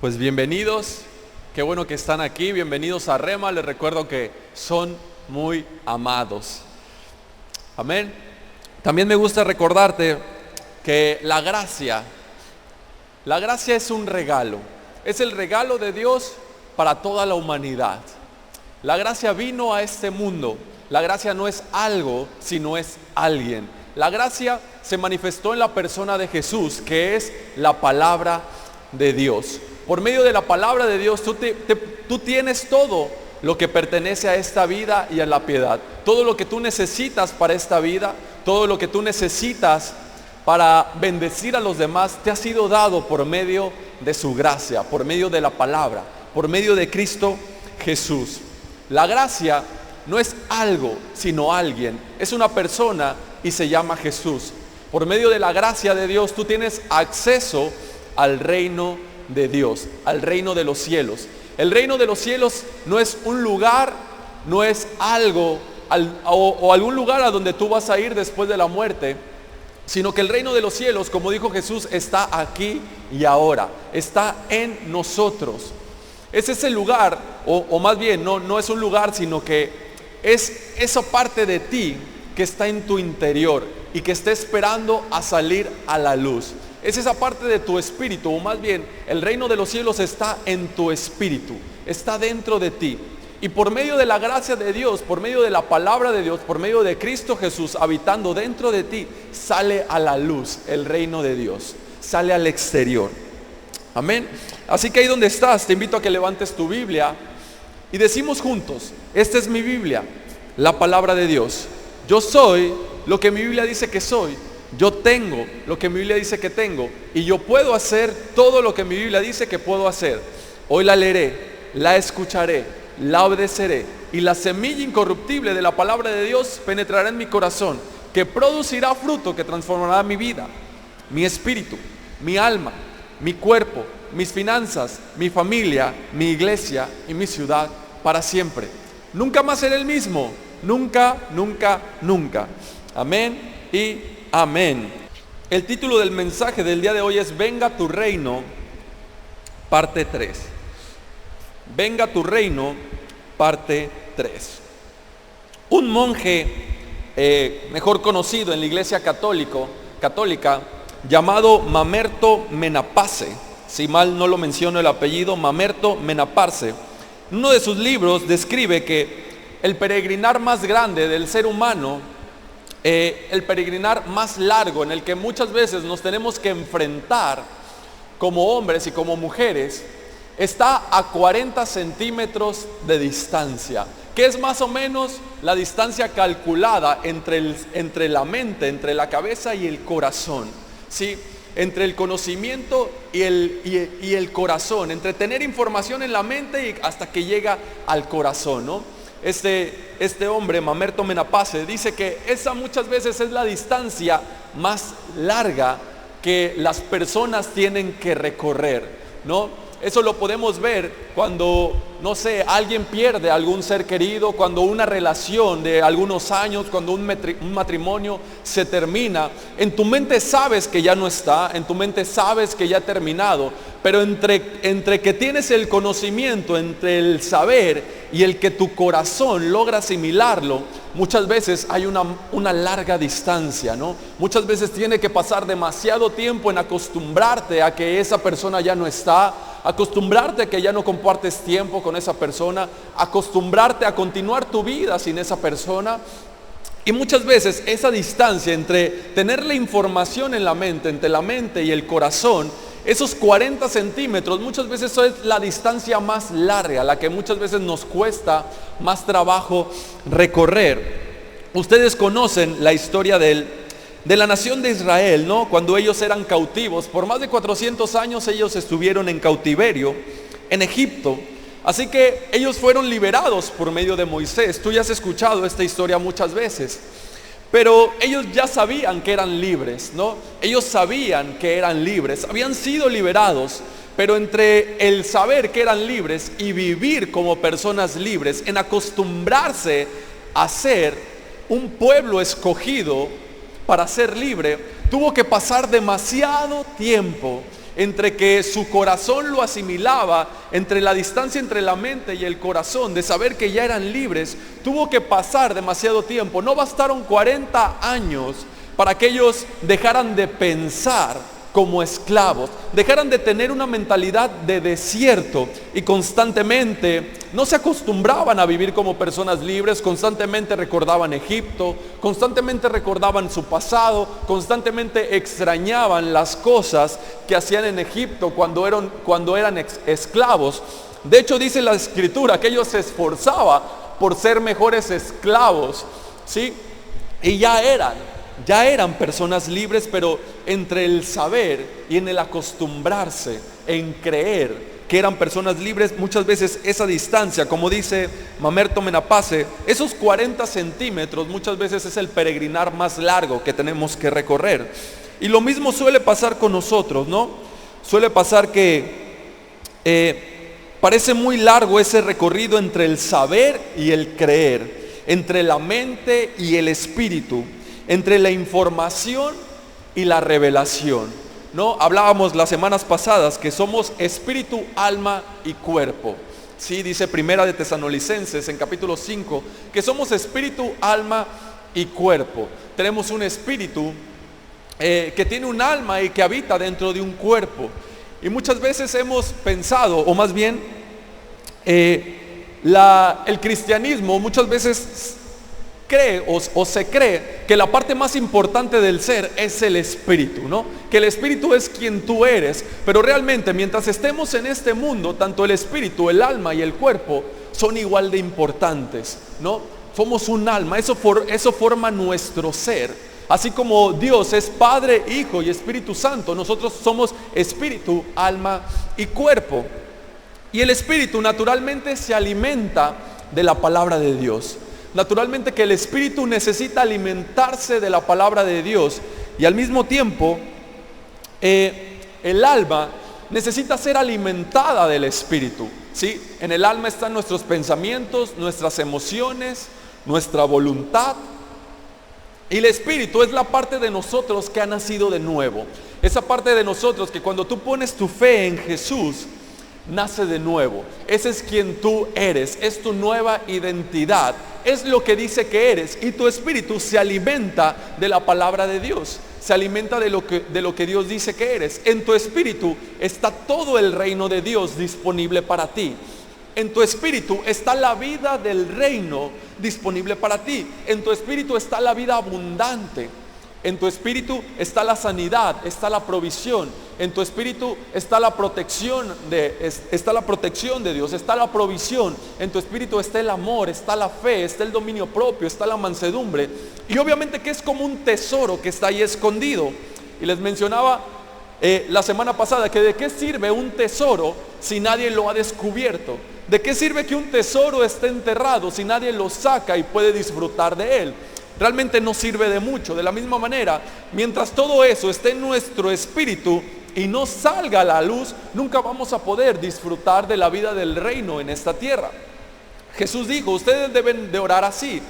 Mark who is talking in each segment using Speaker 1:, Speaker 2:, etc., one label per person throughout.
Speaker 1: Pues bienvenidos, qué bueno que están aquí, bienvenidos a Rema, les recuerdo que son muy amados. Amén. También me gusta recordarte que la gracia es un regalo, es el regalo de Dios para toda la humanidad. La gracia vino a este mundo, la gracia no es algo, sino es alguien. La gracia se manifestó en la persona de Jesús, que es la palabra de Dios. Por medio de la palabra de Dios, tú tienes todo lo que pertenece a esta vida y a la piedad. Todo lo que tú necesitas para esta vida, todo lo que tú necesitas para bendecir a los demás, te ha sido dado por medio de su gracia, por medio de la palabra, por medio de Cristo Jesús. La gracia no es algo, sino alguien. Es una persona y se llama Jesús. Por medio de la gracia de Dios, tú tienes acceso al reino de Dios, al reino de los cielos. El reino de los cielos no es un lugar, no es algo o algún lugar a donde tú vas a ir después de la muerte, sino que el reino de los cielos, como dijo Jesús, está aquí y ahora, está en nosotros. Es ese lugar, o más bien no es un lugar, sino que es esa parte de ti que está en tu interior y que está esperando a salir a la luz. Es esa parte de tu espíritu, o más bien, el reino de los cielos está en tu espíritu, está dentro de ti. Y por medio de la gracia de Dios, por medio de la palabra de Dios, por medio de Cristo Jesús habitando dentro de ti, sale a la luz el reino de Dios, sale al exterior. Amén. Así que ahí donde estás, te invito a que levantes tu Biblia y decimos juntos: esta es mi Biblia, la palabra de Dios. Yo soy lo que mi Biblia dice que soy. Yo tengo lo que mi Biblia dice que tengo, y yo puedo hacer todo lo que mi Biblia dice que puedo hacer. Hoy la leeré, la escucharé, la obedeceré, y la semilla incorruptible de la palabra de Dios penetrará en mi corazón, que producirá fruto que transformará mi vida, mi espíritu, mi alma, mi cuerpo, mis finanzas, mi familia, mi iglesia y mi ciudad para siempre. Nunca más seré el mismo, nunca, nunca, nunca. Amén y amén. El título del mensaje del día de hoy es Venga tu reino, parte 3. Venga tu reino, parte 3. Un monje, mejor conocido en la iglesia católica, llamado Mamerto Menapace, si mal no lo menciono el apellido, Mamerto Menapace, en uno de sus libros describe que el peregrinar más grande del ser humano, el peregrinar más largo, en el que muchas veces nos tenemos que enfrentar como hombres y como mujeres, está a 40 centímetros de distancia, que es más o menos la distancia calculada entre la mente, entre la cabeza y el corazón, ¿sí? Entre el conocimiento y el corazón, entre tener información en la mente y hasta que llega al corazón, ¿no? Este hombre, Mamerto Menapace, dice que esa muchas veces es la distancia más larga que las personas tienen que recorrer, ¿no? Eso lo podemos ver cuando, no sé, alguien pierde a algún ser querido, cuando una relación de algunos años, cuando un matrimonio se termina. En tu mente sabes que ya no está, en tu mente sabes que ya ha terminado, pero entre que tienes el conocimiento, entre el saber y el que tu corazón logra asimilarlo, muchas veces hay una larga distancia, ¿no? Muchas veces tiene que pasar demasiado tiempo en acostumbrarte a que esa persona ya no está, acostumbrarte a que ya no compartes tiempo con esa persona, acostumbrarte a continuar tu vida sin esa persona. Y muchas veces esa distancia entre tener la información en la mente, entre la mente y el corazón, esos 40 centímetros, muchas veces eso es la distancia más larga, la que muchas veces nos cuesta más trabajo recorrer. Ustedes conocen la historia de la nación de Israel, ¿no? Cuando ellos eran cautivos, por más de 400 años ellos estuvieron en cautiverio en Egipto. Así que ellos fueron liberados por medio de Moisés. Tú ya has escuchado esta historia muchas veces. Pero ellos ya sabían que eran libres, ¿no? Ellos sabían que eran libres, habían sido liberados, pero entre el saber que eran libres y vivir como personas libres, en acostumbrarse a ser un pueblo escogido para ser libre, tuvo que pasar demasiado tiempo. entre que su corazón lo asimilaba, entre la distancia entre la mente y el corazón, de saber que ya eran libres, tuvo que pasar demasiado tiempo. No bastaron 40 años para que ellos dejaran de pensar como esclavos, dejaran de tener una mentalidad de desierto y constantemente no se acostumbraban a vivir como personas libres, constantemente recordaban Egipto, constantemente recordaban su pasado, constantemente extrañaban las cosas que hacían en Egipto cuando eran esclavos. De hecho, dice la Escritura que ellos se esforzaban por ser mejores esclavos, ¿sí? Y ya eran personas libres, pero entre el saber y en el acostumbrarse, en creer que eran personas libres, muchas veces esa distancia, como dice Mamerto Menapace, esos 40 centímetros muchas veces es el peregrinar más largo que tenemos que recorrer. Y lo mismo suele pasar con nosotros, ¿no? Suele pasar que parece muy largo ese recorrido entre el saber y el creer, entre la mente y el espíritu, entre la información y la revelación, ¿no? Hablábamos las semanas pasadas que somos espíritu, alma y cuerpo. Sí, dice Primera de Tesalonicenses en capítulo 5 que somos espíritu, alma y cuerpo. Tenemos un espíritu que tiene un alma y que habita dentro de un cuerpo. Y muchas veces hemos pensado, o más bien el cristianismo muchas veces cree o se cree que la parte más importante del ser es el espíritu, ¿no? Que el espíritu es quien tú eres, pero realmente mientras estemos en este mundo, tanto el espíritu, el alma y el cuerpo son igual de importantes, ¿no? Somos un alma, eso forma nuestro ser. Así como Dios es Padre, Hijo y Espíritu Santo, nosotros somos espíritu, alma y cuerpo. Y el espíritu naturalmente se alimenta de la palabra de Dios. Naturalmente que el espíritu necesita alimentarse de la palabra de Dios, y al mismo tiempo el alma necesita ser alimentada del espíritu, ¿sí? En el alma están nuestros pensamientos, nuestras emociones, nuestra voluntad, y el espíritu es la parte de nosotros que ha nacido de nuevo, esa parte de nosotros que cuando tú pones tu fe en Jesús nace de nuevo. Ese es quien tú eres, es tu nueva identidad, es lo que dice que eres, y tu espíritu se alimenta de la palabra de Dios, se alimenta de lo que Dios dice que eres. En tu espíritu está todo el reino de Dios disponible para ti. En tu espíritu está la vida del reino disponible para ti. En tu espíritu está la vida abundante. En tu espíritu está la sanidad, está la provisión. En tu espíritu está la protección de Dios, está la provisión. En tu espíritu está el amor, está la fe, está el dominio propio, está la mansedumbre. Y obviamente que es como un tesoro que está ahí escondido. Y les mencionaba la semana pasada que de qué sirve un tesoro si nadie lo ha descubierto. ¿De qué sirve que un tesoro esté enterrado si nadie lo saca y puede disfrutar de él? Realmente no sirve de mucho. De la misma manera, mientras todo eso esté en nuestro espíritu y no salga a la luz, nunca vamos a poder disfrutar de la vida del reino en esta tierra. Jesús dijo, ustedes deben de orar así: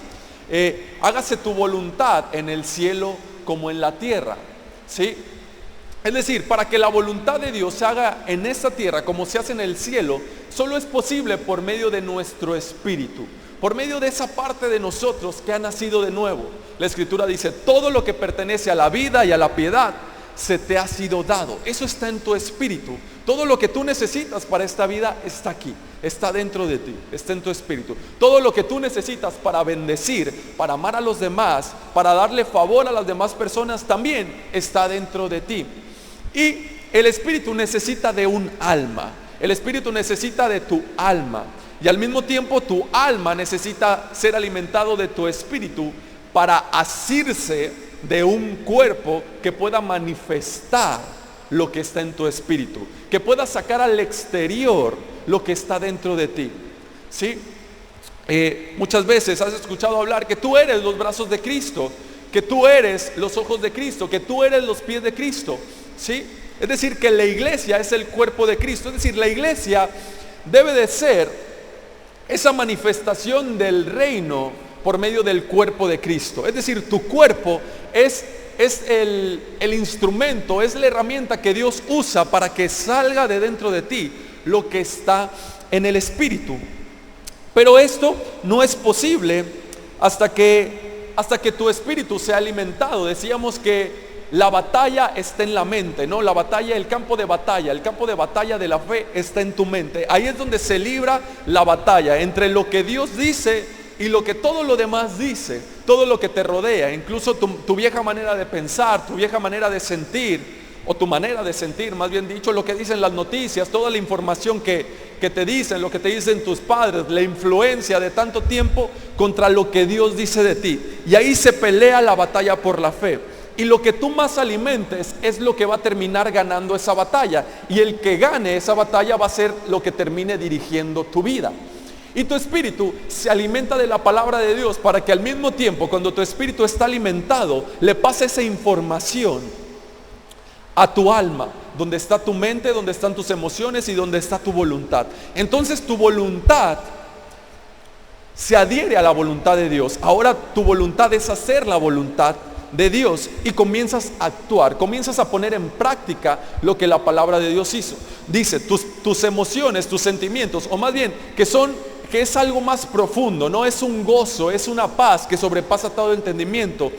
Speaker 1: hágase tu voluntad en el cielo como en la tierra, ¿sí? Es decir, para que la voluntad de Dios se haga en esta tierra como se hace en el cielo, solo es posible por medio de nuestro espíritu, por medio de esa parte de nosotros que ha nacido de nuevo. La Escritura dice, todo lo que pertenece a la vida y a la piedad se te ha sido dado. Eso está en tu espíritu. Todo lo que tú necesitas para esta vida está aquí, está dentro de ti, está en tu espíritu. Todo lo que tú necesitas para bendecir, para amar a los demás, para darle favor a las demás personas, también está dentro de ti. Y el espíritu necesita de un alma. El espíritu necesita de tu alma. Y al mismo tiempo tu alma necesita ser alimentado de tu espíritu para asirse de un cuerpo que pueda manifestar lo que está en tu espíritu, que pueda sacar al exterior lo que está dentro de ti, ¿sí? Muchas veces has escuchado hablar que tú eres los brazos de Cristo, que tú eres los ojos de Cristo, que tú eres los pies de Cristo, ¿sí? Es decir, que la iglesia es el cuerpo de Cristo. Es decir, la iglesia debe de ser esa manifestación del reino por medio del cuerpo de Cristo. Es decir, tu cuerpo es es el instrumento, es la herramienta que Dios usa para que salga de dentro de ti lo que está en el espíritu. Pero esto no es posible hasta que tu espíritu sea alimentado. Decíamos que la batalla está en la mente, ¿no? La batalla, el campo de batalla de la fe está en tu mente. Ahí es donde se libra la batalla entre lo que Dios dice y lo que todo lo demás dice, todo lo que te rodea, incluso tu vieja manera de pensar, tu vieja manera de sentir, o tu manera de sentir, más bien dicho, lo que dicen las noticias, toda la información que te dicen, lo que te dicen tus padres, la influencia de tanto tiempo contra lo que Dios dice de ti. Y ahí se pelea la batalla por la fe. Y lo que tú más alimentes es lo que va a terminar ganando esa batalla. Y el que gane esa batalla va a ser lo que termine dirigiendo tu vida. Y tu espíritu se alimenta de la palabra de Dios para que al mismo tiempo, cuando tu espíritu está alimentado, le pase esa información a tu alma, donde está tu mente, donde están tus emociones y donde está tu voluntad. Entonces tu voluntad se adhiere a la voluntad de Dios. Ahora tu voluntad es hacer la voluntad de Dios y comienzas a actuar, comienzas a poner en práctica lo que la palabra de Dios hizo. Dice, tus emociones, tus sentimientos, o más bien que es algo más profundo, no es un gozo, es una paz que sobrepasa todo entendimiento,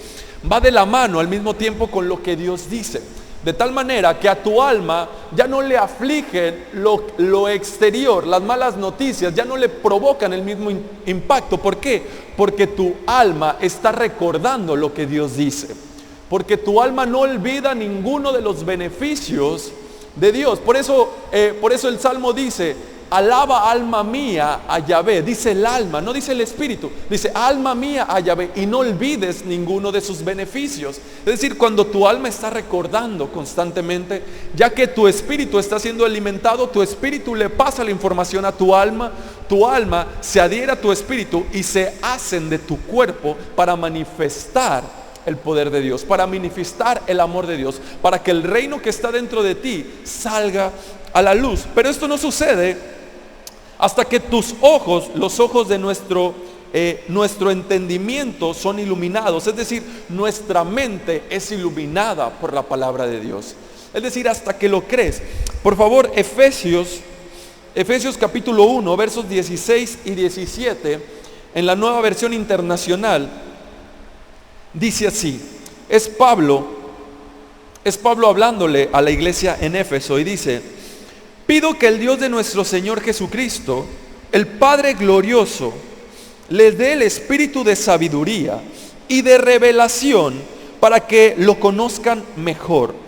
Speaker 1: va de la mano al mismo tiempo con lo que Dios dice. De tal manera que a tu alma ya no le afligen lo exterior, las malas noticias, ya no le provocan el mismo impacto. ¿Por qué? Porque tu alma está recordando lo que Dios dice. Porque tu alma no olvida ninguno de los beneficios de Dios. Por eso el Salmo dice, alaba alma mía a Yahvé. Dice el alma, no dice el espíritu. Dice alma mía a Yahvé, y no olvides ninguno de sus beneficios. Es decir, cuando tu alma está recordando constantemente, ya que tu espíritu está siendo alimentado, tu espíritu le pasa la información a tu alma se adhiere a tu espíritu y se hacen de tu cuerpo para manifestar el poder de Dios, para manifestar el amor de Dios, para que el reino que está dentro de ti salga a la luz. Pero esto no sucede hasta que tus ojos, los ojos de nuestro entendimiento son iluminados. Es decir, nuestra mente es iluminada por la palabra de Dios. Es decir, hasta que lo crees. Por favor, Efesios capítulo 1, versos 16 y 17, en la Nueva Versión Internacional, dice así. Es Pablo hablándole a la iglesia en Éfeso y dice: pido que el Dios de nuestro Señor Jesucristo, el Padre glorioso, les dé el espíritu de sabiduría y de revelación para que lo conozcan mejor.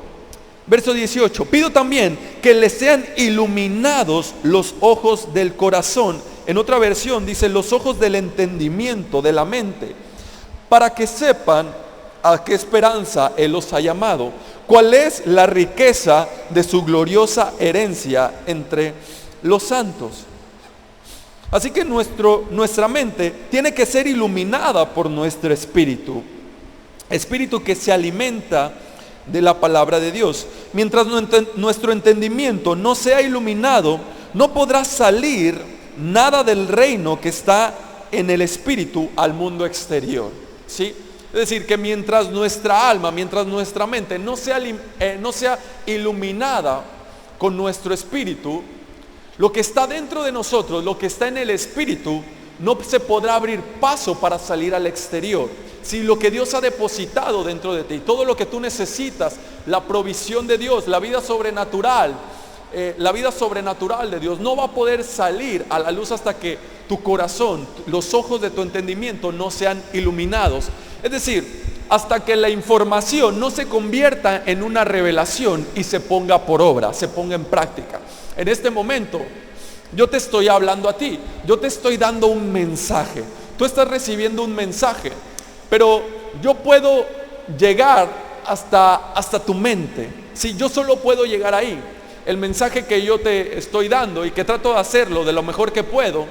Speaker 1: Verso 18, pido también que les sean iluminados los ojos del corazón. En otra versión dice los ojos del entendimiento, de la mente, para que sepan a qué esperanza Él los ha llamado, cuál es la riqueza de su gloriosa herencia entre los santos. Así que nuestra mente tiene que ser iluminada por nuestro espíritu que se alimenta de la palabra de Dios. Mientras nuestro entendimiento no sea iluminado, no podrá salir nada del reino que está en el espíritu al mundo exterior, ¿sí? Es decir, que mientras nuestra alma, mientras nuestra mente no sea iluminada con nuestro espíritu, lo que está dentro de nosotros, lo que está en el espíritu, no se podrá abrir paso para salir al exterior. Si lo que Dios ha depositado dentro de ti, todo lo que tú necesitas, la provisión de Dios, la vida sobrenatural de Dios, no va a poder salir a la luz hasta que tu corazón, los ojos de tu entendimiento no sean iluminados. Es decir, hasta que la información no se convierta en una revelación y se ponga por obra, se ponga en práctica. En este momento, yo te estoy hablando a ti, yo te estoy dando un mensaje, tú estás recibiendo un mensaje, pero yo puedo llegar hasta tu mente. Sí, yo solo puedo llegar ahí. El mensaje que yo te estoy dando y que trato de hacerlo de lo mejor que puedo,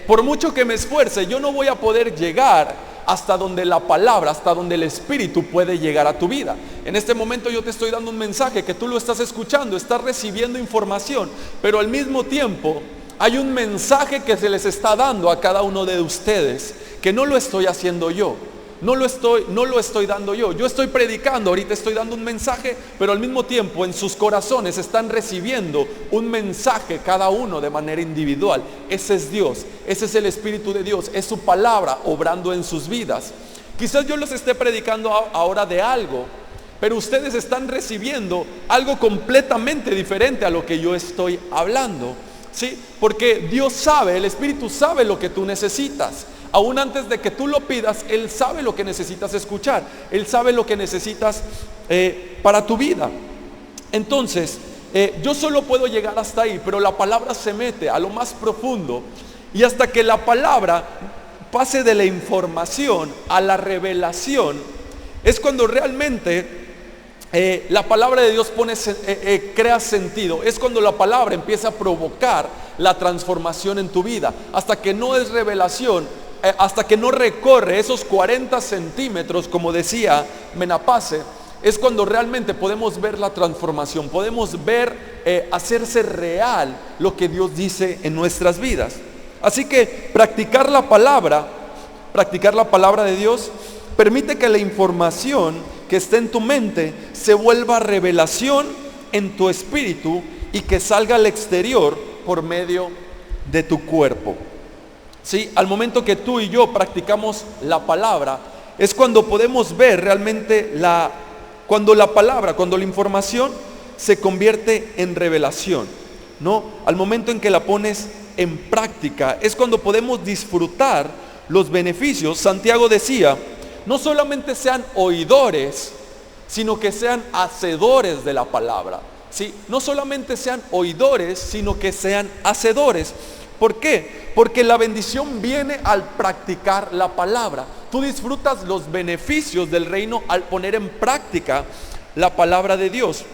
Speaker 1: por mucho que me esfuerce, yo no voy a poder llegar hasta donde la palabra, hasta donde el espíritu puede llegar a tu vida. En este momento yo te estoy dando un mensaje que tú lo estás escuchando, estás recibiendo información, pero al mismo tiempo hay un mensaje que se les está dando a cada uno de ustedes, que no lo estoy haciendo yo. no lo estoy dando yo. Yo estoy predicando, ahorita estoy dando un mensaje, pero al mismo tiempo en sus corazones están recibiendo un mensaje cada uno de manera individual. Ese es Dios, ese es el Espíritu de Dios, es su palabra obrando en sus vidas. Quizás yo los esté predicando ahora de algo, pero ustedes están recibiendo algo completamente diferente a lo que yo estoy hablando, ¿sí? Porque Dios sabe, el Espíritu sabe lo que tú necesitas. Aún antes de que tú lo pidas, Él sabe lo que necesitas escuchar. Él sabe lo que necesitas para tu vida. Entonces, yo solo puedo llegar hasta ahí, pero la palabra se mete a lo más profundo. Y hasta que la palabra pase de la información a la revelación, es cuando realmente la palabra de Dios crea sentido. Es cuando la palabra empieza a provocar la transformación en tu vida. Hasta que no es revelación, hasta que no recorre esos 40 centímetros, como decía Menapace, es cuando realmente podemos ver la transformación, podemos ver hacerse real lo que Dios dice en nuestras vidas. Así que practicar la palabra de Dios, permite que la información que esté en tu mente se vuelva revelación en tu espíritu y que salga al exterior por medio de tu cuerpo. ¿Sí? Al momento que tú y yo practicamos la palabra, es cuando podemos ver realmente cuando la información se convierte en revelación, ¿no? Al momento en que la pones en práctica, es cuando podemos disfrutar los beneficios. Santiago decía, no solamente sean oidores, sino que sean hacedores de la palabra, ¿sí? No solamente sean oidores, sino que sean hacedores. ¿Por qué? Porque la bendición viene al practicar la palabra. Tú disfrutas los beneficios del reino al poner en práctica la palabra de Dios.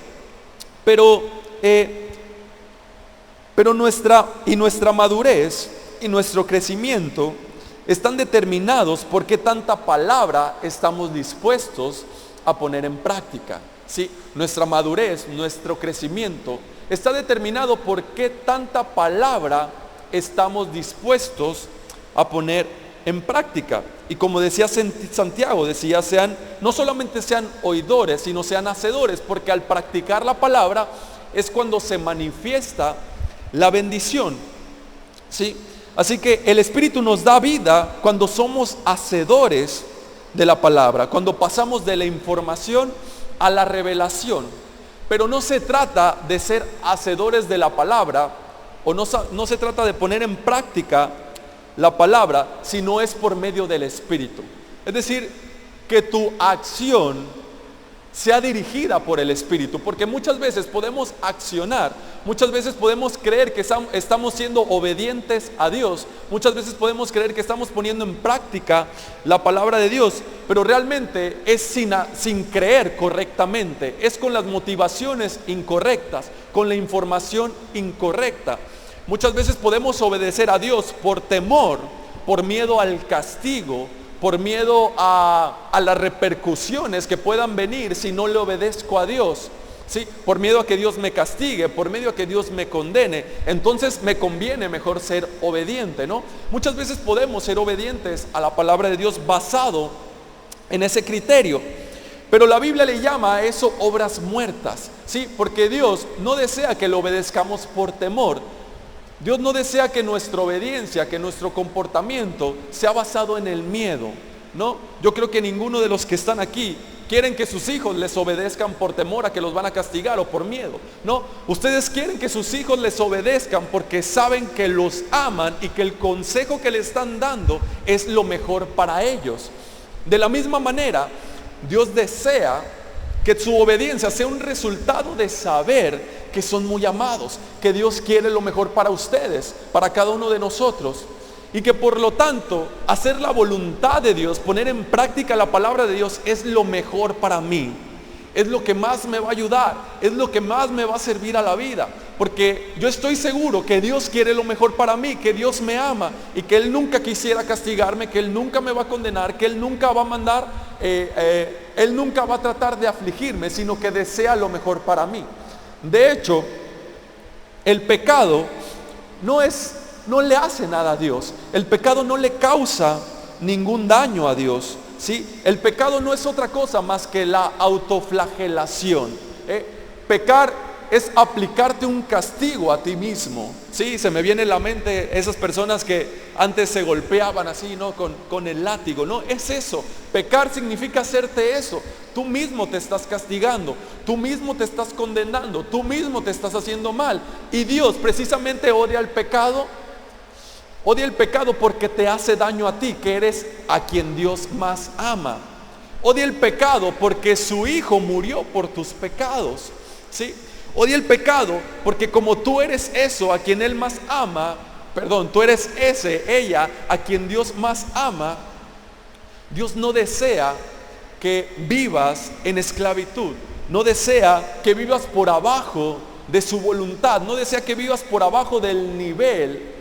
Speaker 1: Pero nuestra madurez y nuestro crecimiento están determinados por qué tanta palabra estamos dispuestos a poner en práctica, ¿sí? Nuestra madurez, nuestro crecimiento está determinado por qué tanta palabra estamos dispuestos a poner en práctica. Y como decía Santiago, decía, no solamente sean oidores, sino sean hacedores, porque al practicar la palabra es cuando se manifiesta la bendición, ¿sí? Así que el Espíritu nos da vida cuando somos hacedores de la palabra, cuando pasamos de la información a la revelación. Pero no se trata de ser hacedores de la palabra, o no se trata de poner en práctica la palabra, sino es por medio del Espíritu. Es decir, que tu acción sea dirigida por el Espíritu, porque muchas veces podemos accionar, muchas veces podemos creer que estamos siendo obedientes a Dios, muchas veces podemos creer que estamos poniendo en práctica la palabra de Dios, pero realmente es sin creer correctamente, es con las motivaciones incorrectas, con la información incorrecta. Muchas veces podemos obedecer a Dios por temor, por miedo al castigo, por miedo a las repercusiones que puedan venir si no le obedezco a Dios, ¿sí? Por miedo a que Dios me castigue, por miedo a que Dios me condene. Entonces me conviene mejor ser obediente, ¿no? Muchas veces podemos ser obedientes a la palabra de Dios basado en ese criterio, pero la Biblia le llama a eso obras muertas, ¿sí? Porque Dios no desea que lo obedezcamos por temor. Dios no desea que nuestra obediencia, que nuestro comportamiento sea basado en el miedo, ¿no? Yo creo que ninguno de los que están aquí quieren que sus hijos les obedezcan por temor a que los van a castigar o por miedo, ¿no? Ustedes quieren que sus hijos les obedezcan porque saben que los aman y que el consejo que le están dando es lo mejor para ellos. De la misma manera, Dios desea que su obediencia sea un resultado de saber que son muy amados, que Dios quiere lo mejor para ustedes, para cada uno de nosotros, y que por lo tanto hacer la voluntad de Dios, poner en práctica la palabra de Dios es lo mejor para mí, es lo que más me va a ayudar, es lo que más me va a servir a la vida, porque yo estoy seguro que Dios quiere lo mejor para mí, que Dios me ama y que Él nunca quisiera castigarme, que Él nunca me va a condenar, que Él nunca va a mandar, Él nunca va a tratar de afligirme, sino que desea lo mejor para mí. De hecho, el pecado no le hace nada a Dios. El pecado no le causa ningún daño a Dios. ¿sí? El pecado no es otra cosa más que la autoflagelación. Pecar es aplicarte un castigo a ti mismo. Sí, se me viene a la mente esas personas que antes se golpeaban así, ¿no? Con el látigo, ¿no? Es eso. Pecar significa hacerte eso. Tú mismo te estás castigando, tú mismo te estás condenando, tú mismo te estás haciendo mal. Y Dios precisamente odia el pecado. Odia el pecado porque te hace daño a ti, que eres a quien Dios más ama. Odia el pecado porque su Hijo murió por tus pecados, ¿sí? Odia el pecado porque como tú eres eso a quien Él más ama, tú eres ella a quien Dios más ama, Dios no desea que vivas en esclavitud, no desea que vivas por abajo de su voluntad, no desea que vivas por abajo del nivel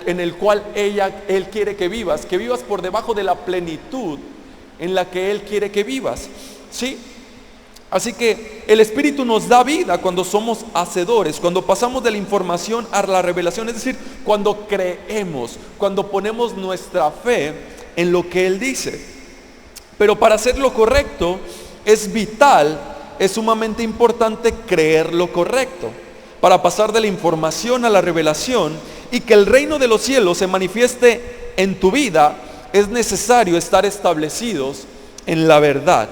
Speaker 1: en el cual Él quiere que vivas por debajo de la plenitud en la que Él quiere que vivas, ¿sí? Así que el Espíritu nos da vida cuando somos hacedores, cuando pasamos de la información a la revelación, es decir, cuando creemos, cuando ponemos nuestra fe en lo que Él dice. Pero para hacer lo correcto es vital, es sumamente importante creer lo correcto. Para pasar de la información a la revelación y que el reino de los cielos se manifieste en tu vida, es necesario estar establecidos en la verdad,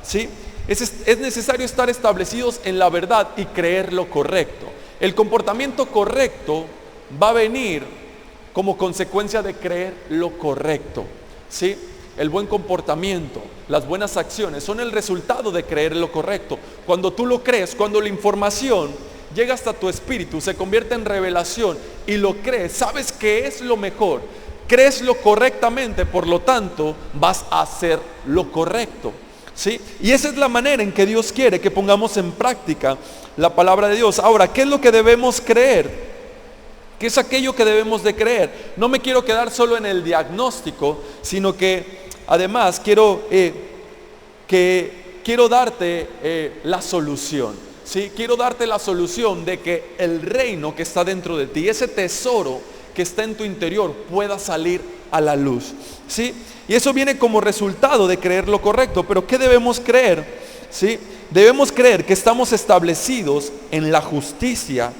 Speaker 1: ¿sí? Es necesario estar establecidos en la verdad y creer lo correcto. El comportamiento correcto va a venir como consecuencia de creer lo correcto, ¿sí? El buen comportamiento, las buenas acciones son el resultado de creer lo correcto. Cuando tú lo crees, cuando la información llega hasta tu espíritu, se convierte en revelación y lo crees, sabes que es lo mejor, crees lo correctamente, por lo tanto vas a hacer lo correcto, ¿sí? Y esa es la manera en que Dios quiere que pongamos en práctica la palabra de Dios. Ahora, ¿qué es lo que debemos creer? ¿Qué es aquello que debemos de creer? No me quiero quedar solo en el diagnóstico, sino que además quiero darte la solución, ¿sí? Quiero darte la solución de que el reino que está dentro de ti, ese tesoro que está en tu interior, pueda salir a la luz, ¿sí? Y eso viene como resultado de creer lo correcto. Pero ¿qué debemos creer? ¿Sí? Debemos creer que estamos establecidos en la justicia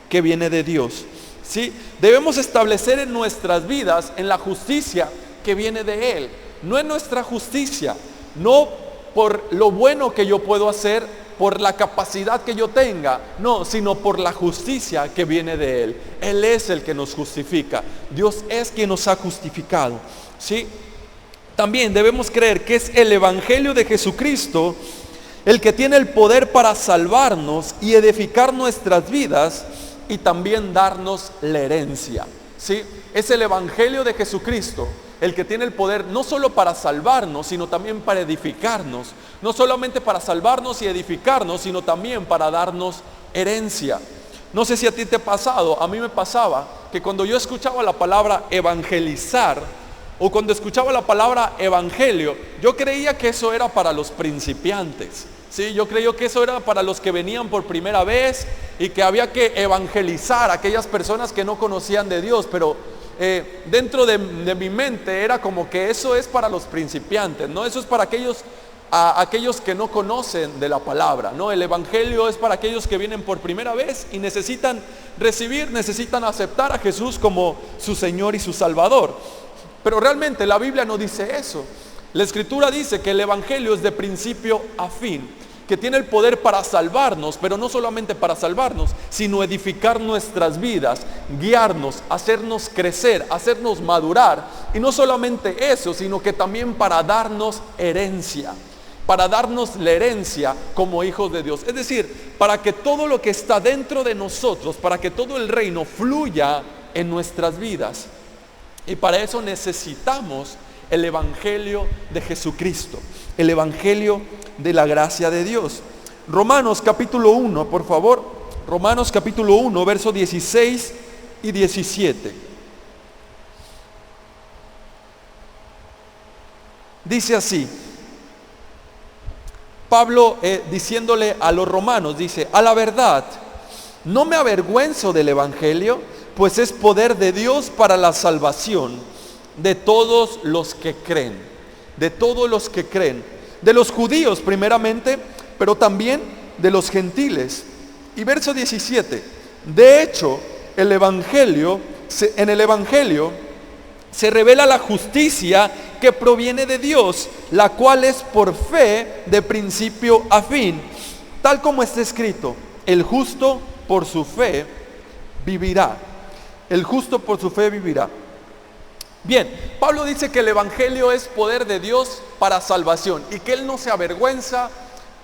Speaker 1: que viene de Dios, ¿sí? Debemos establecer en nuestras vidas en la justicia que viene de Él, no en nuestra justicia, no por lo bueno que yo puedo hacer, por la capacidad que yo tenga, no, sino por la justicia que viene de Él. Él es el que nos justifica, Dios es quien nos ha justificado, ¿sí? También debemos creer que es el Evangelio de Jesucristo el que tiene el poder para salvarnos y edificar nuestras vidas y también darnos la herencia, ¿sí? Es el Evangelio de Jesucristo el que tiene el poder no solo para salvarnos, sino también para edificarnos. No solamente para salvarnos y edificarnos, sino también para darnos herencia. No sé si a ti te ha pasado, a mí me pasaba que cuando yo escuchaba la palabra evangelizar, o cuando escuchaba la palabra evangelio, yo creía que eso era para los principiantes, ¿sí? Yo creía que eso era para los que venían por primera vez y que había que evangelizar a aquellas personas que no conocían de Dios, pero dentro de mi mente era como que eso es para los principiantes, ¿no? Eso es para aquellos que no conocen de la palabra, ¿no? El evangelio es para aquellos que vienen por primera vez y necesitan aceptar a Jesús como su Señor y su Salvador. Pero realmente la Biblia no dice eso. La Escritura dice que el evangelio es de principio a fin, que tiene el poder para salvarnos, pero no solamente para salvarnos, sino edificar nuestras vidas, guiarnos, hacernos crecer, hacernos madurar. Y no solamente eso, sino que también para darnos herencia, para darnos la herencia como hijos de Dios. Es decir, para que todo lo que está dentro de nosotros, para que todo el reino fluya en nuestras vidas. Y para eso necesitamos el Evangelio de Jesucristo, el Evangelio de la gracia de Dios. Romanos capítulo 1, por favor. Romanos capítulo 1, versos 16 y 17. Dice así, Pablo diciéndole a los romanos, dice: a la verdad, no me avergüenzo del Evangelio, pues es poder de Dios para la salvación de todos los que creen. de todos los que creen, de los judíos primeramente, pero también de los gentiles. Y verso 17, de hecho, en el Evangelio se revela la justicia que proviene de Dios, la cual es por fe de principio a fin, tal como está escrito: el justo por su fe vivirá. El justo por su fe vivirá. Bien, Pablo dice que el Evangelio es poder de Dios para salvación y que Él no se avergüenza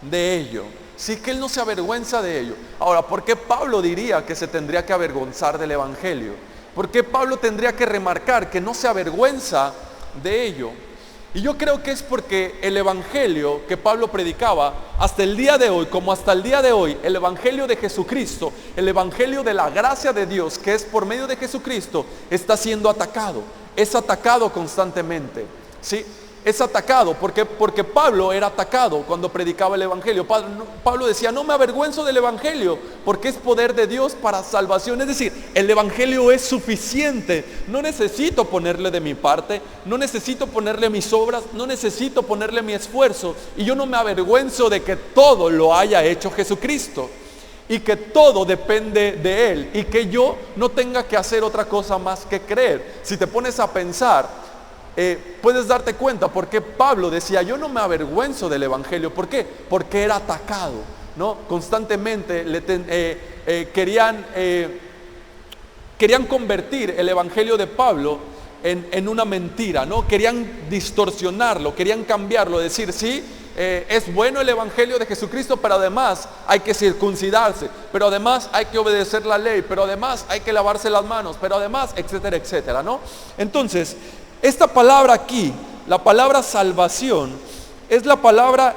Speaker 1: de ello. Sí, que Él no se avergüenza de ello. Ahora, ¿por qué Pablo diría que se tendría que avergonzar del Evangelio? ¿Por qué Pablo tendría que remarcar que no se avergüenza de ello? Y yo creo que es porque el Evangelio que Pablo predicaba hasta el día de hoy, como hasta el día de hoy, el Evangelio de Jesucristo, el Evangelio de la gracia de Dios, que es por medio de Jesucristo, está siendo atacado. Es atacado constantemente, ¿sí? Es atacado porque Pablo era atacado cuando predicaba el Evangelio. Pablo decía: no me avergüenzo del Evangelio, porque es poder de Dios para salvación. Es decir, el Evangelio es suficiente. No necesito ponerle de mi parte, no necesito ponerle mis obras, no necesito ponerle mi esfuerzo. Y yo no me avergüenzo de que todo lo haya hecho Jesucristo, y que todo depende de Él, y que yo no tenga que hacer otra cosa más que creer. Si te pones a pensar, puedes darte cuenta por qué Pablo decía: yo no me avergüenzo del Evangelio. ¿Por qué? Porque era atacado, ¿no? Constantemente querían convertir el Evangelio de Pablo en una mentira, ¿no? Querían distorsionarlo, querían cambiarlo, decir: sí, es bueno el Evangelio de Jesucristo, pero además hay que circuncidarse, pero además hay que obedecer la ley, pero además hay que lavarse las manos, pero además, etcétera, etcétera, ¿no? Entonces, esta palabra aquí, la palabra salvación, es la palabra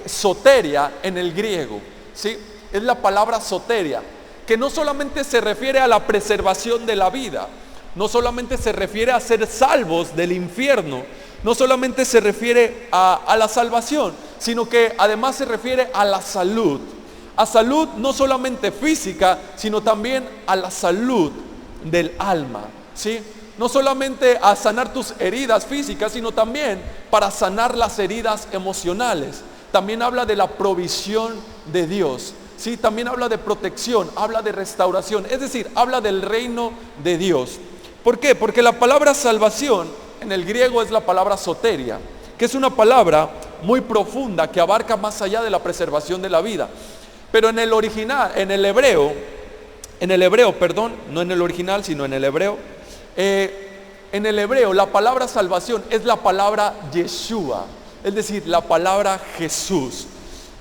Speaker 1: soteria en el griego, ¿sí? Es la palabra soteria, que no solamente se refiere a la preservación de la vida, no solamente se refiere a ser salvos del infierno, no solamente se refiere a la salvación, sino que además se refiere a la salud. A salud no solamente física, sino también a la salud del alma, ¿sí? No solamente a sanar tus heridas físicas, sino también para sanar las heridas emocionales. También habla de la provisión de Dios, ¿sí? También habla de protección, habla de restauración, es decir, habla del reino de Dios. ¿Por qué? Porque la palabra salvación en el griego es la palabra soteria, que es una palabra muy profunda que abarca más allá de la preservación de la vida. Pero en el original, en el hebreo, no en el original, sino en el hebreo, la palabra salvación es la palabra Yeshua, es decir, la palabra Jesús.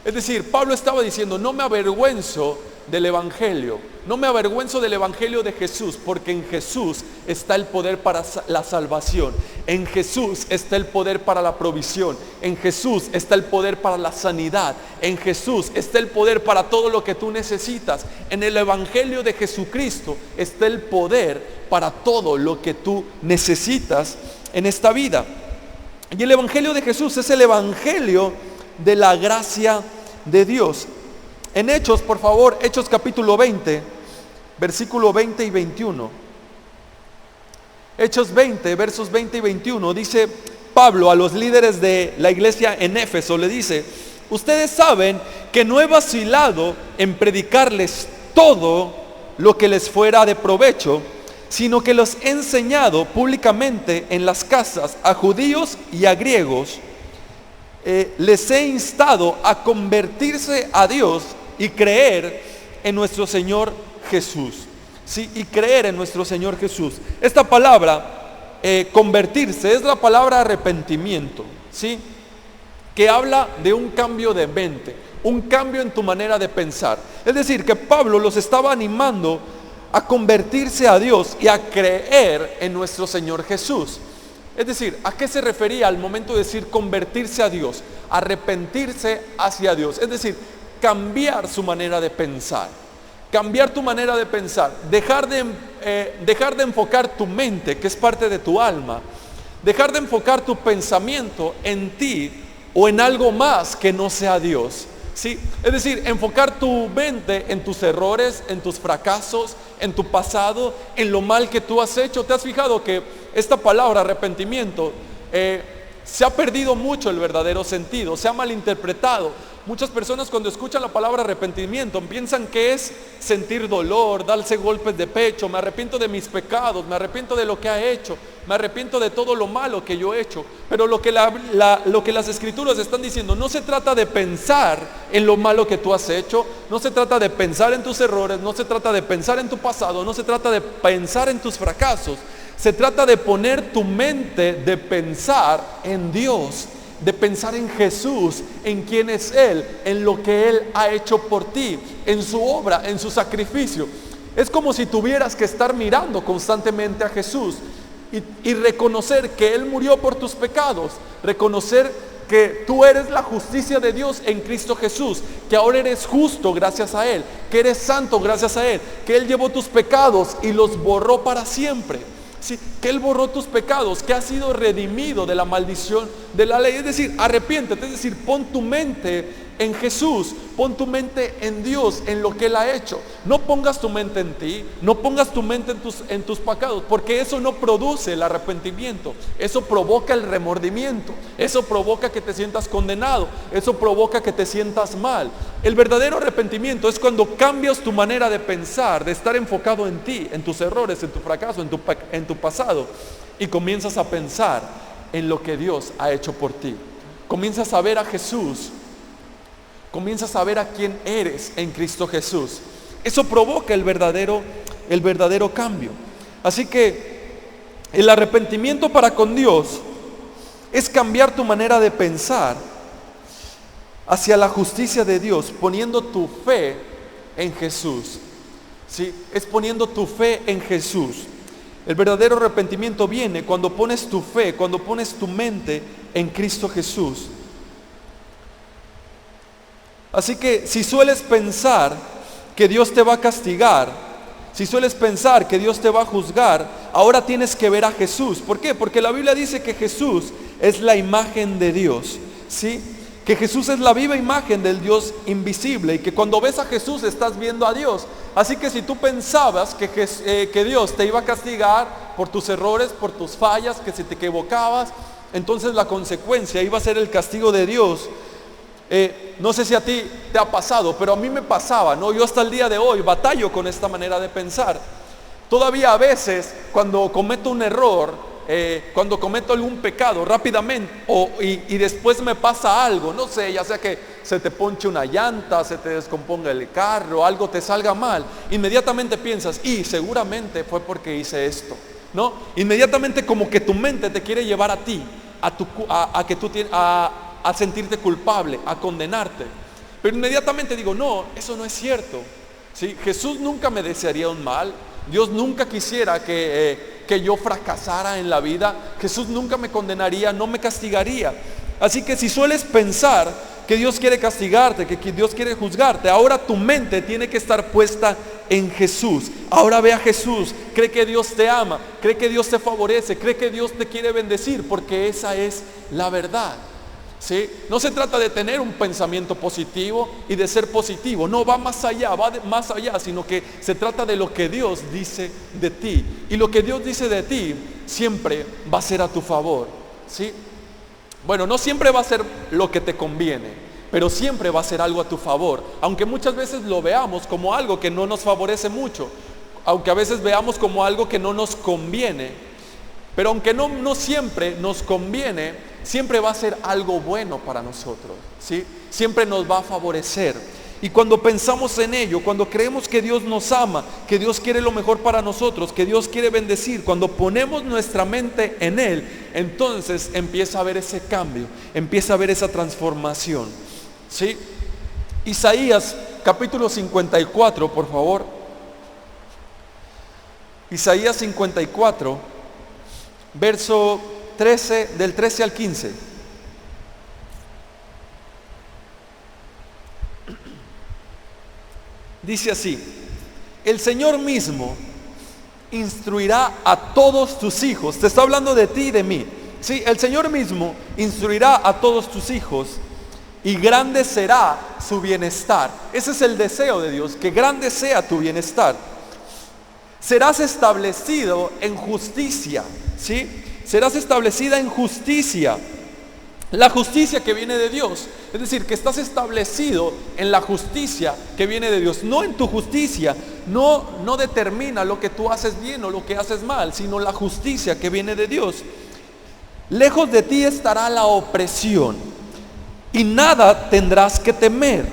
Speaker 1: Es decir, Pablo estaba diciendo: no me avergüenzo del Evangelio, no me avergüenzo del Evangelio de Jesús, porque en Jesús está el poder para la salvación, en Jesús está el poder para la provisión, en Jesús está el poder para la sanidad, en Jesús está el poder para todo lo que tú necesitas. En el Evangelio de Jesucristo está el poder para todo lo que tú necesitas en esta vida. Y el Evangelio de Jesús es el Evangelio de la gracia de Dios. En Hechos, por favor, Hechos capítulo 20, versículo 20 y 21. Hechos 20, versos 20 y 21, dice Pablo a los líderes de la iglesia en Éfeso, le dice: ustedes saben que no he vacilado en predicarles todo lo que les fuera de provecho, sino que los he enseñado públicamente en las casas a judíos y a griegos. Les he instado a convertirse a Dios y creer en nuestro Señor Jesús, ¿sí? Y creer en nuestro Señor Jesús. Esta palabra, convertirse, es la palabra arrepentimiento, ¿sí? Que habla de un cambio de mente, un cambio en tu manera de pensar. Es decir, que Pablo los estaba animando a convertirse a Dios y a creer en nuestro Señor Jesús. Es decir, ¿a qué se refería al momento de decir convertirse a Dios? Arrepentirse hacia Dios, es decir, cambiar su manera de pensar, cambiar tu manera de pensar, dejar de enfocar tu mente, que es parte de tu alma, dejar de enfocar tu pensamiento en ti o en algo más que no sea Dios, ¿sí? Es decir, enfocar tu mente en tus errores, en tus fracasos, en tu pasado, en lo mal que tú has hecho. ¿Te has fijado que esta palabra arrepentimiento se ha perdido mucho el verdadero sentido, se ha malinterpretado. Muchas personas cuando escuchan la palabra arrepentimiento piensan que es sentir dolor, darse golpes de pecho, me arrepiento de mis pecados, me arrepiento de lo que he hecho, me arrepiento de todo lo malo que yo he hecho. Pero lo que las escrituras están diciendo, no se trata de pensar en lo malo que tú has hecho, no se trata de pensar en tus errores, no se trata de pensar en tu pasado, no se trata de pensar en tus fracasos. Se trata de poner tu mente, de pensar en Dios, de pensar en Jesús, en quién es Él, en lo que Él ha hecho por ti, en su obra, en su sacrificio. Es como si tuvieras que estar mirando constantemente a Jesús y reconocer que Él murió por tus pecados, reconocer que tú eres la justicia de Dios en Cristo Jesús, que ahora eres justo gracias a Él, que eres santo gracias a Él, que Él llevó tus pecados y los borró para siempre. Sí, que Él borró tus pecados, que has sido redimido de la maldición de la ley. Es decir, arrepiéntete, es decir, pon tu mente en Jesús, pon tu mente en Dios, en lo que Él ha hecho. No pongas tu mente en ti, no pongas tu mente en tus pecados, porque eso no produce el arrepentimiento, eso provoca el remordimiento, eso provoca que te sientas condenado, eso provoca que te sientas mal. El verdadero arrepentimiento es cuando cambias tu manera de pensar, de estar enfocado en ti, en tus errores, en tu fracaso, en tu pasado, y comienzas a pensar en lo que Dios ha hecho por ti. Comienzas a ver a Jesús, comienzas a ver a quién eres en Cristo Jesús. Eso provoca el verdadero cambio. Así que el arrepentimiento para con Dios es cambiar tu manera de pensar hacia la justicia de Dios, poniendo tu fe en Jesús. ¿Sí? Es poniendo tu fe en Jesús. El verdadero arrepentimiento viene cuando pones tu fe, cuando pones tu mente en Cristo Jesús. Así que si sueles pensar que Dios te va a castigar, si sueles pensar que Dios te va a juzgar, ahora tienes que ver a Jesús. ¿Por qué? Porque la Biblia dice que Jesús es la imagen de Dios, ¿sí? Que Jesús es la viva imagen del Dios invisible y que cuando ves a Jesús estás viendo a Dios. Así que si tú pensabas que Dios te iba a castigar por tus errores, por tus fallas, que si te equivocabas, entonces la consecuencia iba a ser el castigo de Dios. No sé si a ti te ha pasado, pero a mí me pasaba, ¿no? Yo hasta el día de hoy batallo con esta manera de pensar. Todavía a veces cuando cometo un error, cuando cometo algún pecado rápidamente y después me pasa algo, no sé, ya sea que se te ponche una llanta, se te descomponga el carro, algo te salga mal, inmediatamente piensas, y seguramente fue porque hice esto, ¿no? Inmediatamente como que tu mente te quiere llevar a ti, a sentirte culpable, a condenarte. Pero inmediatamente digo, no, eso no es cierto, ¿sí? Jesús nunca me desearía un mal, Dios nunca quisiera que yo fracasara en la vida, Jesús nunca me condenaría, no me castigaría. Así que si sueles pensar que Dios quiere castigarte, que Dios quiere juzgarte, ahora tu mente tiene que estar puesta en Jesús. Ahora ve a Jesús, cree que Dios te ama, cree que Dios te favorece, cree que Dios te quiere bendecir, porque esa es la verdad. ¿Sí? No se trata de tener un pensamiento positivo y de ser positivo, no, va más allá, más allá, sino que se trata de lo que Dios dice de ti. Y lo que Dios dice de ti siempre va a ser a tu favor, ¿sí? Bueno, no siempre va a ser lo que te conviene, pero siempre va a ser algo a tu favor, aunque muchas veces lo veamos como algo que no nos favorece mucho, aunque a veces veamos como algo que no nos conviene, pero aunque no siempre nos conviene, siempre va a ser algo bueno para nosotros, ¿sí? Siempre nos va a favorecer. Y cuando pensamos en ello, cuando creemos que Dios nos ama, que Dios quiere lo mejor para nosotros, que Dios quiere bendecir, cuando ponemos nuestra mente en Él, entonces empieza a haber ese cambio, empieza a haber esa transformación, ¿sí? Isaías capítulo 54, por favor. Isaías 54, verso 13, del 13 al 15. Dice así: el Señor mismo instruirá a todos tus hijos. Te está hablando de ti y de mí. Sí, el Señor mismo instruirá a todos tus hijos y grande será su bienestar. Ese es el deseo de Dios, que grande sea tu bienestar. Serás establecido en justicia, ¿sí? Serás establecida en justicia La justicia que viene de Dios. Es decir, que estás establecido en la justicia que viene de Dios. No en tu justicia. No determina lo que tú haces bien o lo que haces mal, sino la justicia que viene de Dios. Lejos de ti estará la opresión y nada tendrás que temer.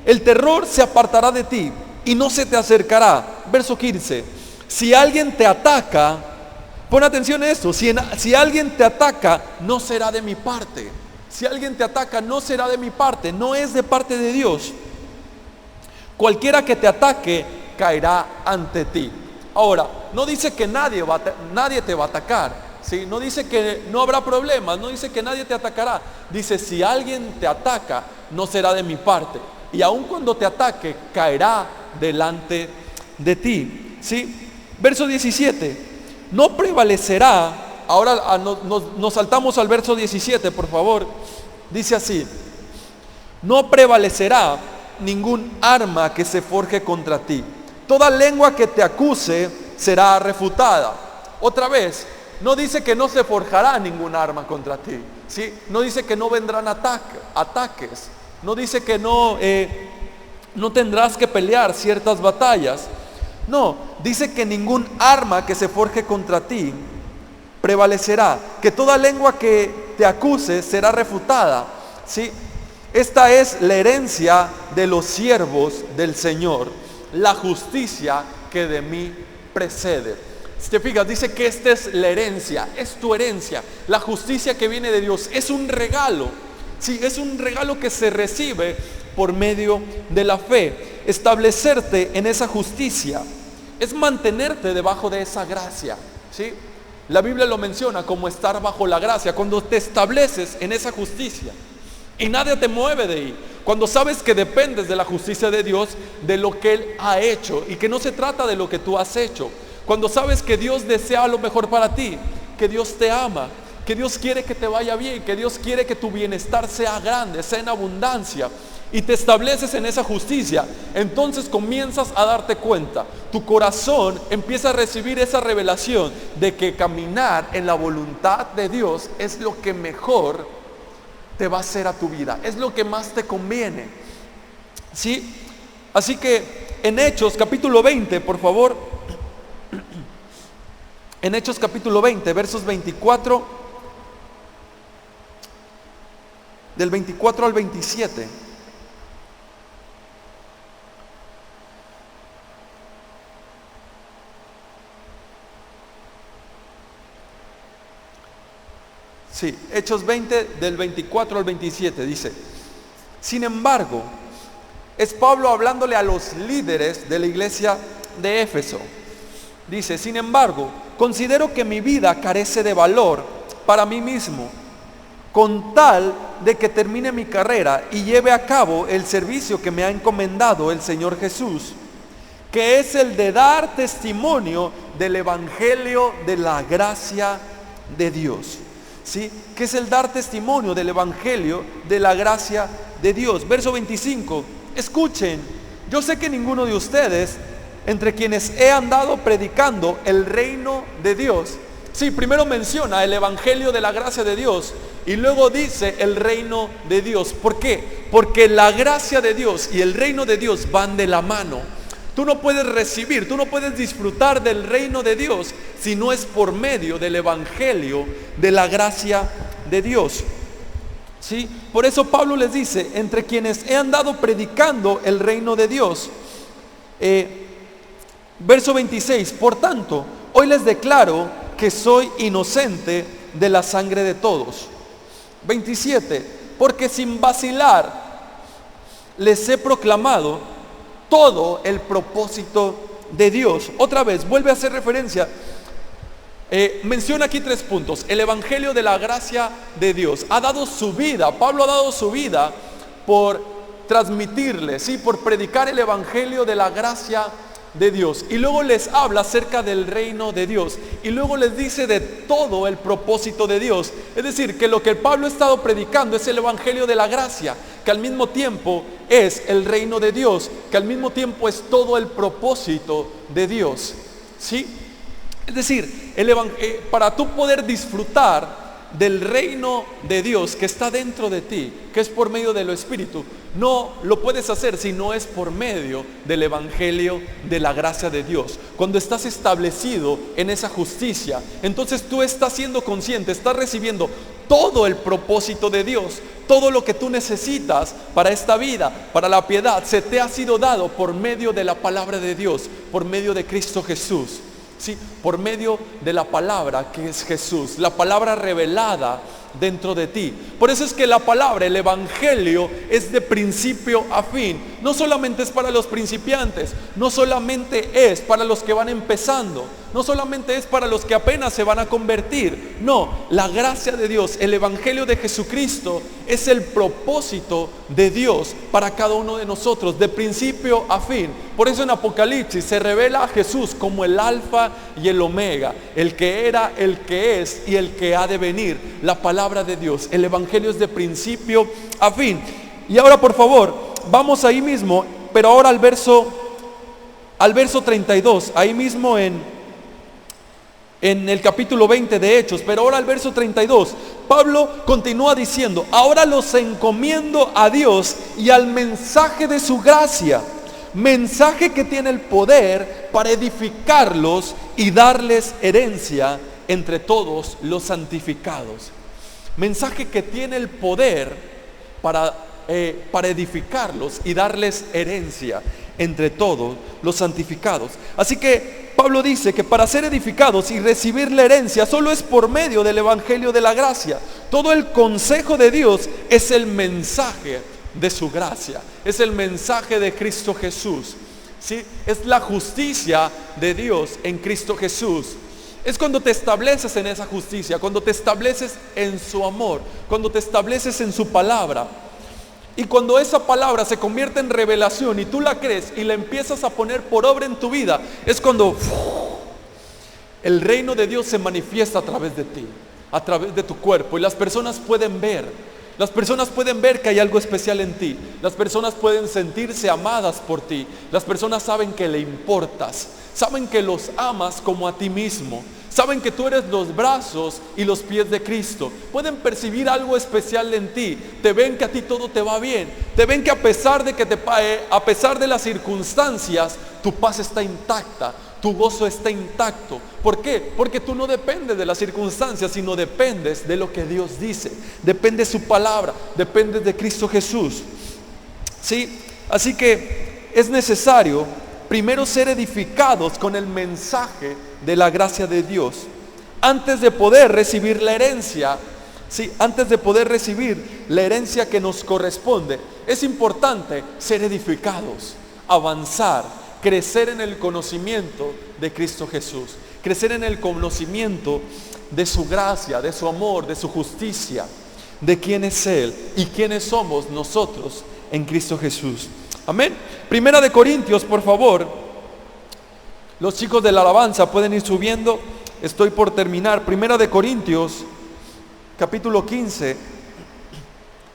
Speaker 1: El terror se apartará de ti y no se te acercará. Verso 15. Si alguien te ataca, pon atención a esto, si alguien te ataca, no será de mi parte. Si alguien te ataca, no será de mi parte, no es de parte de Dios. Cualquiera que te ataque, caerá ante ti. Ahora, no dice que nadie te va a atacar, ¿sí? No dice que no habrá problemas, no dice que nadie te atacará. Dice, si alguien te ataca, no será de mi parte. Y aun cuando te ataque, caerá delante de ti, ¿sí? Verso 17. No prevalecerá. Ahora nos saltamos al verso 17, por favor. Dice así: no prevalecerá ningún arma que se forje contra ti. Toda lengua que te acuse será refutada. Otra vez, no dice que no se forjará ningún arma contra ti, ¿sí? No dice que no vendrán ataques. No dice que no tendrás que pelear ciertas batallas. No, dice que ningún arma que se forje contra ti prevalecerá, que toda lengua que te acuse será refutada, ¿sí? Esta es la herencia de los siervos del Señor, la justicia que de mí precede. Si te fijas, dice que esta es la herencia, es tu herencia, la justicia que viene de Dios, es un regalo, ¿sí? Es un regalo que se recibe por medio de la fe. Establecerte en esa justicia es mantenerte debajo de esa gracia, ¿sí? La Biblia lo menciona como estar bajo la gracia. Cuando te estableces en esa justicia y nadie te mueve de ahí, cuando sabes que dependes de la justicia de Dios, de lo que Él ha hecho, y que no se trata de lo que tú has hecho, cuando sabes que Dios desea lo mejor para ti, que Dios te ama, que Dios quiere que te vaya bien, que Dios quiere que tu bienestar sea grande, sea en abundancia, y te estableces en esa justicia, entonces comienzas a darte cuenta, tu corazón empieza a recibir esa revelación de que caminar en la voluntad de Dios es lo que mejor te va a hacer a tu vida, es lo que más te conviene, ¿sí? Así que en Hechos capítulo 20, por favor, en Hechos capítulo 20, versos 24, del 24 al 27. Sí, Hechos 20 del 24 al 27 dice: sin embargo, es Pablo hablándole a los líderes de la iglesia de Éfeso. Dice: sin embargo, considero que mi vida carece de valor para mí mismo, con tal de que termine mi carrera y lleve a cabo el servicio que me ha encomendado el Señor Jesús, que es el de dar testimonio del evangelio de la gracia de Dios. ¿Sí? Que es el dar testimonio del evangelio de la gracia de Dios. Verso 25. Escuchen, yo sé que ninguno de ustedes, entre quienes he andado predicando el reino de Dios. Sí, primero menciona el evangelio de la gracia de Dios y luego dice el reino de Dios. ¿Por qué? Porque la gracia de Dios y el reino de Dios van de la mano. Tú no puedes recibir, tú no puedes disfrutar del reino de Dios si no es por medio del evangelio de la gracia de Dios. ¿Sí? Por eso Pablo les dice, entre quienes he andado predicando el reino de Dios. Verso 26, por tanto, hoy les declaro que soy inocente de la sangre de todos. 27, porque sin vacilar les he proclamado todo el propósito de Dios. Otra vez, vuelve a hacer referencia. Menciona aquí 3 puntos. El evangelio de la gracia de Dios. Ha dado su vida, Pablo ha dado su vida por transmitirle, ¿sí? Por predicar el evangelio de la gracia de Dios. Y luego les habla acerca del reino de Dios. Y luego les dice de todo el propósito de Dios. Es decir, que lo que Pablo ha estado predicando es el evangelio de la gracia, que al mismo tiempo es el reino de Dios, que al mismo tiempo es todo el propósito de Dios. ¿Sí? Es decir, para tú poder disfrutar del reino de Dios que está dentro de ti, que es por medio del Espíritu, no lo puedes hacer si no es por medio del Evangelio de la gracia de Dios. Cuando estás establecido en esa justicia, entonces tú estás siendo consciente, estás recibiendo todo el propósito de Dios. Todo lo que tú necesitas para esta vida, para la piedad, se te ha sido dado por medio de la palabra de Dios, por medio de Cristo Jesús. Sí, por medio de la palabra que es Jesús, la palabra revelada dentro de ti. Por eso es que la palabra, el Evangelio, es de principio a fin. No solamente es para los principiantes, no solamente es para los que van empezando, no solamente es para los que apenas se van a convertir. No, la gracia de Dios, el Evangelio de Jesucristo es el propósito de Dios para cada uno de nosotros, de principio a fin. Por eso en Apocalipsis se revela a Jesús como el Alfa y el Omega, el que era, el que es y el que ha de venir. La palabra de Dios, el Evangelio es de principio a fin. Y ahora, por favor, vamos ahí mismo, pero ahora al verso 32, ahí mismo en el capítulo 20 de Hechos, pero ahora al verso 32, Pablo continúa diciendo: ahora los encomiendo a Dios y al mensaje de su gracia, mensaje que tiene el poder para edificarlos y darles herencia entre todos los santificados. Mensaje que tiene el poder para edificarlos y darles herencia entre todos los santificados. Así que Pablo dice que para ser edificados y recibir la herencia solo es por medio del Evangelio de la gracia. Todo el consejo de Dios es el mensaje de su gracia, es el mensaje de Cristo Jesús, ¿sí? Es la justicia de Dios en Cristo Jesús. Es cuando te estableces en esa justicia, cuando te estableces en su amor, cuando te estableces en su palabra. Y cuando esa palabra se convierte en revelación y tú la crees y la empiezas a poner por obra en tu vida, es cuando el reino de Dios se manifiesta a través de ti, a través de tu cuerpo, y las personas pueden ver. Las personas pueden ver que hay algo especial en ti. Las personas pueden sentirse amadas por ti. Las personas saben que le importas. Saben que los amas como a ti mismo. Saben que tú eres los brazos y los pies de Cristo. Pueden percibir algo especial en ti. Te ven que a ti todo te va bien. Te ven que a pesar de las circunstancias, tu paz está intacta. Tu gozo está intacto. ¿Por qué? Porque tú no dependes de las circunstancias, sino dependes de lo que Dios dice. Depende de su palabra, depende de Cristo Jesús. ¿Sí? Así que es necesario primero ser edificados con el mensaje de la gracia de Dios, antes de poder recibir la herencia. Sí, antes de poder recibir la herencia que nos corresponde, es importante ser edificados, avanzar, crecer en el conocimiento de Cristo Jesús, crecer en el conocimiento de su gracia, de su amor, de su justicia, de quién es Él y quiénes somos nosotros en Cristo Jesús. Amén. Primera de Corintios, por favor. Los chicos de la alabanza pueden ir subiendo. Estoy por terminar. Primera de Corintios, capítulo 15,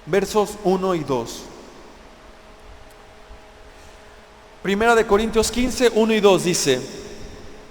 Speaker 1: versos 1 y 2. Primera de Corintios 15, 1 y 2 dice: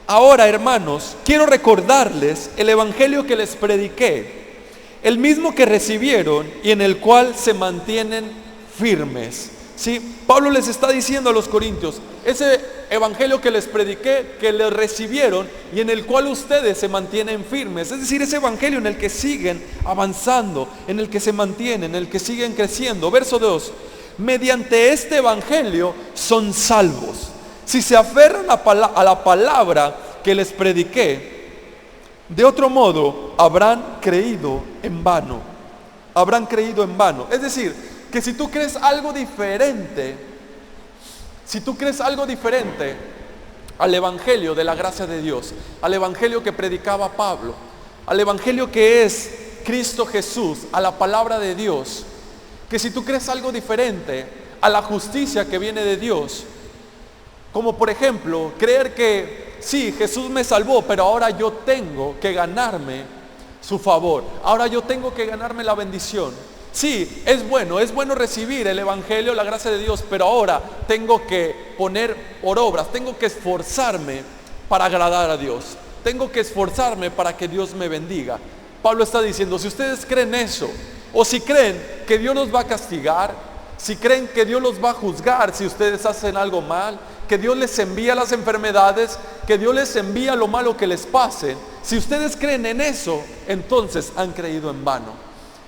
Speaker 1: ahora, hermanos, quiero recordarles el evangelio que les prediqué, el mismo que recibieron y en el cual se mantienen firmes. ¿Sí? Pablo les está diciendo a los corintios: ese evangelio que les prediqué, que les recibieron y en el cual ustedes se mantienen firmes. Es decir, ese evangelio en el que siguen avanzando, en el que se mantienen, en el que siguen creciendo. Verso 2: mediante este evangelio son salvos, si se aferran a la palabra que les prediqué. De otro modo, habrán creído en vano. Habrán creído en vano. Es decir, que si tú crees algo diferente, al evangelio de la gracia de Dios, al evangelio que predicaba Pablo, al evangelio que es Cristo Jesús, a la palabra de Dios, que si tú crees algo diferente a la justicia que viene de Dios, como por ejemplo creer que sí, Jesús me salvó, pero ahora yo tengo que ganarme su favor, ahora yo tengo que ganarme la bendición. Sí, es bueno recibir el evangelio, la gracia de Dios, pero ahora tengo que poner por obras, tengo que esforzarme para agradar a Dios, tengo que esforzarme para que Dios me bendiga. Pablo está diciendo, si ustedes creen eso, o si creen que Dios los va a castigar, si creen que Dios los va a juzgar si ustedes hacen algo mal, que Dios les envía las enfermedades, que Dios les envía lo malo que les pase, si ustedes creen en eso, entonces han creído en vano.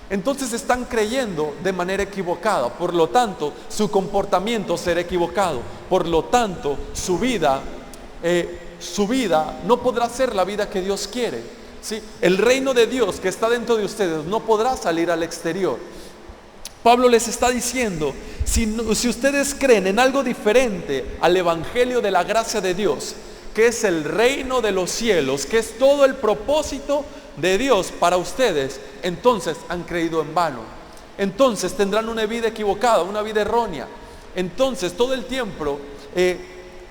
Speaker 1: Entonces están creyendo de manera equivocada, por lo tanto su comportamiento será equivocado, por lo tanto su vida no podrá ser la vida que Dios quiere, ¿sí? El reino de Dios que está dentro de ustedes no podrá salir al exterior. Pablo les está diciendo, si ustedes creen en algo diferente al evangelio de la gracia de Dios, que es el reino de los cielos, que es todo el propósito de Dios para ustedes, entonces han creído en vano. Entonces tendrán una vida equivocada, una vida errónea. Entonces todo el tiempo,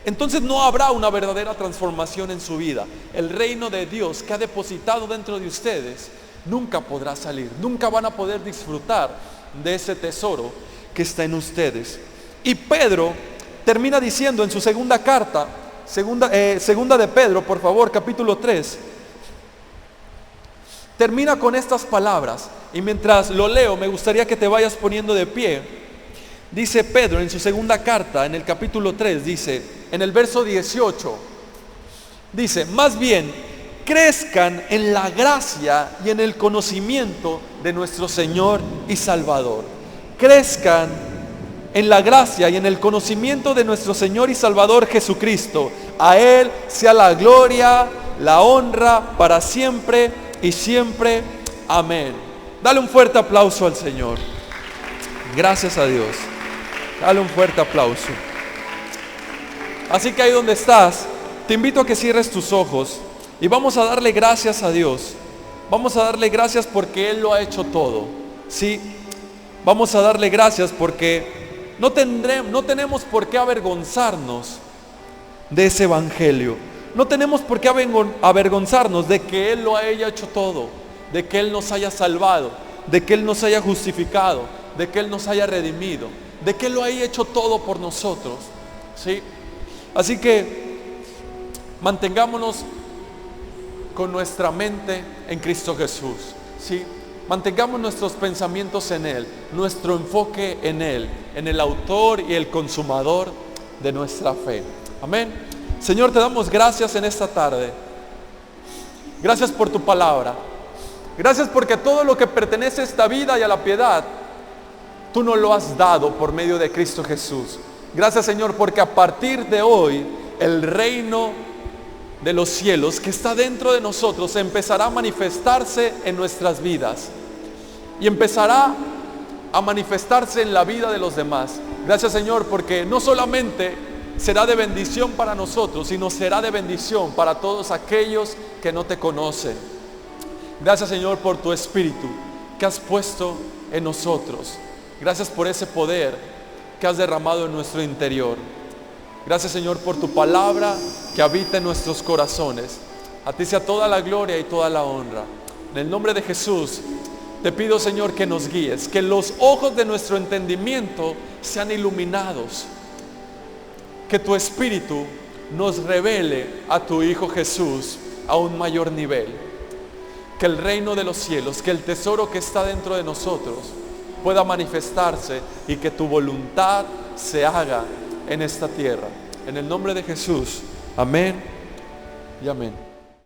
Speaker 1: entonces no habrá una verdadera transformación en su vida. El reino de Dios que ha depositado dentro de ustedes nunca podrá salir, nunca van a poder disfrutar de ese tesoro que está en ustedes. Y Pedro termina diciendo en su segunda carta, segunda de Pedro, por favor, capítulo 3, termina con estas palabras, y mientras lo leo me gustaría que te vayas poniendo de pie. Dice Pedro en su segunda carta, en el capítulo 3, dice, en el verso 18, dice, más bien, crezcan en la gracia y en el conocimiento de nuestro Señor y Salvador. Crezcan en la gracia y en el conocimiento de nuestro Señor y Salvador Jesucristo. A Él sea la gloria, la honra para siempre y siempre. Amén. Dale un fuerte aplauso al Señor. Gracias a Dios. Dale un fuerte aplauso. Así que ahí donde estás, te invito a que cierres tus ojos y vamos a darle gracias a Dios. Vamos a darle gracias porque Él lo ha hecho todo. Sí, vamos a darle gracias porque no tenemos por qué avergonzarnos de ese evangelio. No tenemos por qué avergonzarnos de que Él lo haya hecho todo, de que Él nos haya salvado, de que Él nos haya justificado, de que Él nos haya redimido, de que Él lo haya hecho todo por nosotros, ¿sí? Así que mantengámonos con nuestra mente en Cristo Jesús, ¿sí? Mantengamos nuestros pensamientos en Él, nuestro enfoque en Él, en el autor y el consumador de nuestra fe. Amén. Señor, te damos gracias en esta tarde. Gracias por tu palabra. Gracias porque todo lo que pertenece a esta vida y a la piedad, tú nos lo has dado por medio de Cristo Jesús. Gracias, Señor, porque a partir de hoy el reino de los cielos que está dentro de nosotros empezará a manifestarse en nuestras vidas y empezará a manifestarse en la vida de los demás. Gracias, Señor, porque no solamente será de bendición para nosotros, sino será de bendición para todos aquellos que no te conocen. Gracias, Señor, por tu Espíritu que has puesto en nosotros. Gracias por ese poder que has derramado en nuestro interior. Gracias, Señor, por tu palabra que habita en nuestros corazones. A ti sea toda la gloria y toda la honra. En el nombre de Jesús te pido, Señor, que nos guíes, que los ojos de nuestro entendimiento sean iluminados, que tu Espíritu nos revele a tu Hijo Jesús a un mayor nivel, que el reino de los cielos, que el tesoro que está dentro de nosotros pueda manifestarse y que tu voluntad se haga en esta tierra. En el nombre de Jesús, amén y amén.